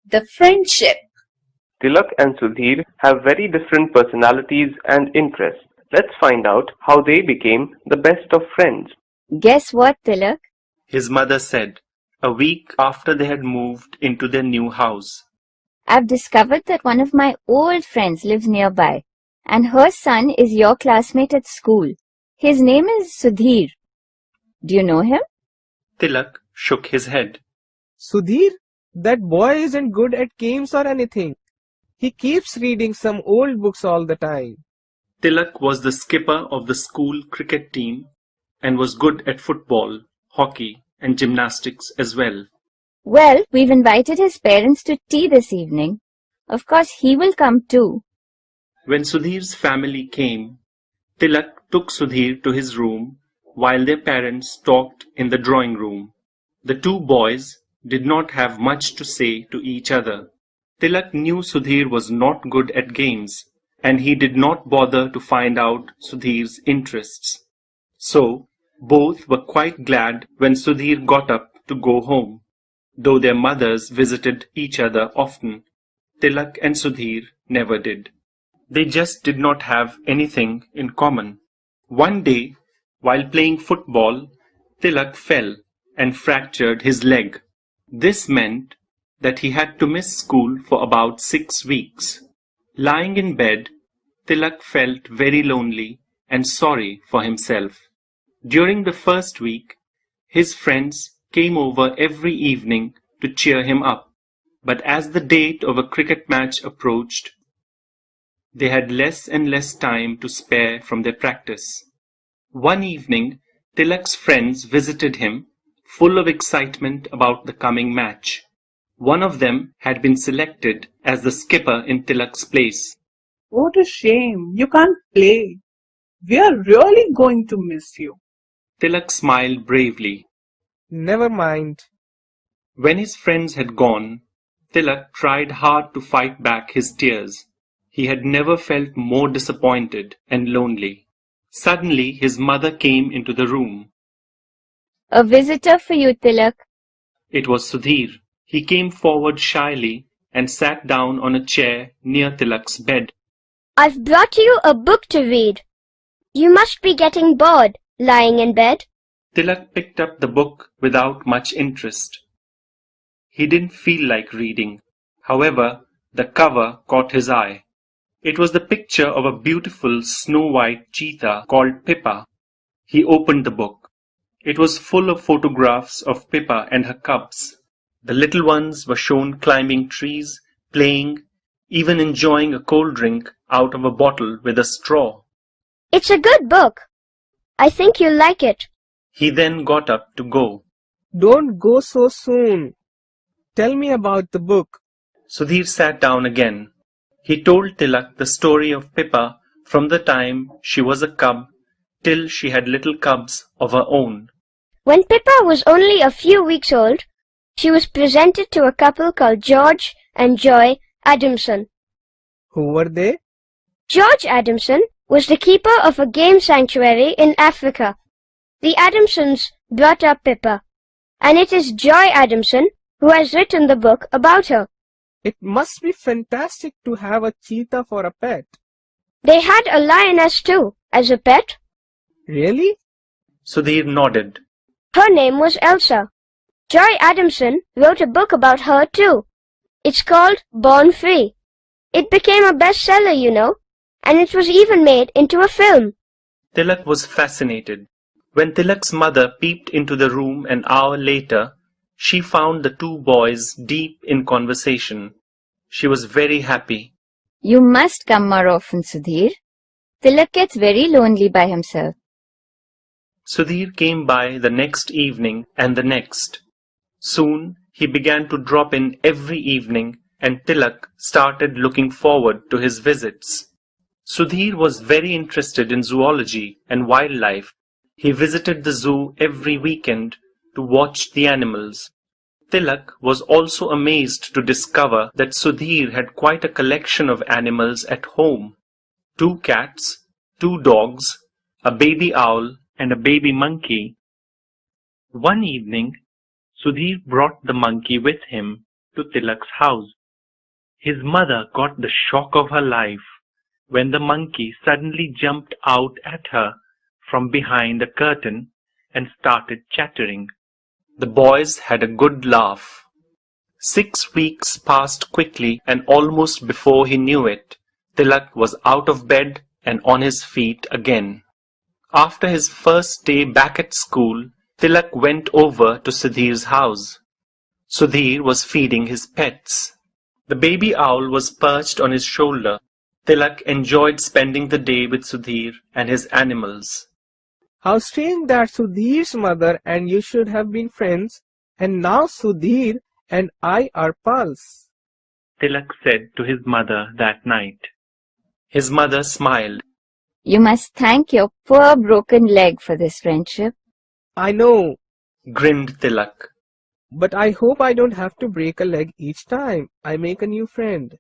The friendship. Tilak and Sudhir have very different personalities and interests. Let's find out how they became the best of friends. Guess what, Tilak? his mother said, a week after they had moved into their new house. I've discovered that one of my old friends lives nearby, and her son is your classmate at school. His name is Sudhir. Do you know him? Tilak shook his head. Sudhir, that boy isn't good at games or anything. He keeps reading some old books all the time. Tilak was the skipper of the school cricket team and was good at football, hockey, and gymnastics as well. Well, we've invited his parents to tea this evening. Of course, he will come too. When Sudhir's family came, Tilak took Sudhir to his room while their parents talked in the drawing room. The two boys did not have much to say to each other. Tilak knew Sudhir was not good at games, and he did not bother to find out Sudhir's interests. So, both were quite glad when Sudhir got up to go home. Though their mothers visited each other often, Tilak and Sudhir never did. They just did not have anything in common. One day, while playing football, Tilak fell and fractured his leg. This meant that he had to miss school for about 6 weeks. Lying in bed, Tilak felt very lonely and sorry for himself. During the first week, his friends came over every evening to cheer him up. But as the date of a cricket match approached, they had less and less time to spare from their practice. One evening, Tilak's friends visited him, full of excitement about the coming match. One of them had been selected as the skipper in Tilak's place. What a shame. You can't play. We are really going to miss you. Tilak smiled bravely. Never mind. When his friends had gone, Tilak tried hard to fight back his tears. He had never felt more disappointed and lonely. Suddenly his mother came into the room. A visitor for you, Tilak. It was Sudhir. He came forward shyly and sat down on a chair near Tilak's bed. I've brought you a book to read. You must be getting bored lying in bed. Tilak picked up the book without much interest. He didn't feel like reading. However, the cover caught his eye. It was the picture of a beautiful snow-white cheetah called Pippa. He opened the book. It was full of photographs of Pippa and her cubs. The little ones were shown climbing trees, playing, even enjoying a cold drink out of a bottle with a straw. It's a good book. I think you'll like it. He then got up to go. Don't go so soon. Tell me about the book. Sudhir sat down again. He told Tilak the story of Pippa from the time she was a cub till she had little cubs of her own. When Pippa was only a few weeks old, she was presented to a couple called George and Joy Adamson. Who were they? George Adamson was the keeper of a game sanctuary in Africa. The Adamsons brought up Pippa, and it is Joy Adamson who has written the book about her. It must be fantastic to have a cheetah for a pet. They had a lioness too, as a pet. Really? Sudhir nodded. Her name was Elsa. Joy Adamson wrote a book about her too. It's called Born Free. It became a bestseller, you know, and it was even made into a film. Tilak was fascinated. When Tilak's mother peeped into the room an hour later, she found the two boys deep in conversation. She was very happy. You must come more often, Sudhir. Tilak gets very lonely by himself. Sudhir came by the next evening and the next. Soon he began to drop in every evening, and Tilak started looking forward to his visits. Sudhir was very interested in zoology and wildlife. He visited the zoo every weekend to watch the animals. Tilak was also amazed to discover that Sudhir had quite a collection of animals at home. 2 cats, 2 dogs, a baby owl, and a baby monkey. One evening, Sudhir brought the monkey with him to Tilak's house. His mother got the shock of her life when the monkey suddenly jumped out at her from behind a curtain and started chattering. The boys had a good laugh. 6 weeks passed quickly, and almost before he knew it, Tilak was out of bed and on his feet again. After his first day back at school, Tilak went over to Sudhir's house. Sudhir was feeding his pets. The baby owl was perched on his shoulder. Tilak enjoyed spending the day with Sudhir and his animals. How strange that Sudhir's mother and you should have been friends, and now Sudhir and I are pals, Tilak said to his mother that night. His mother smiled. You must thank your poor broken leg for this friendship. I know, Grinned Tilak. but I hope I don't have to break a leg each time I make a new friend.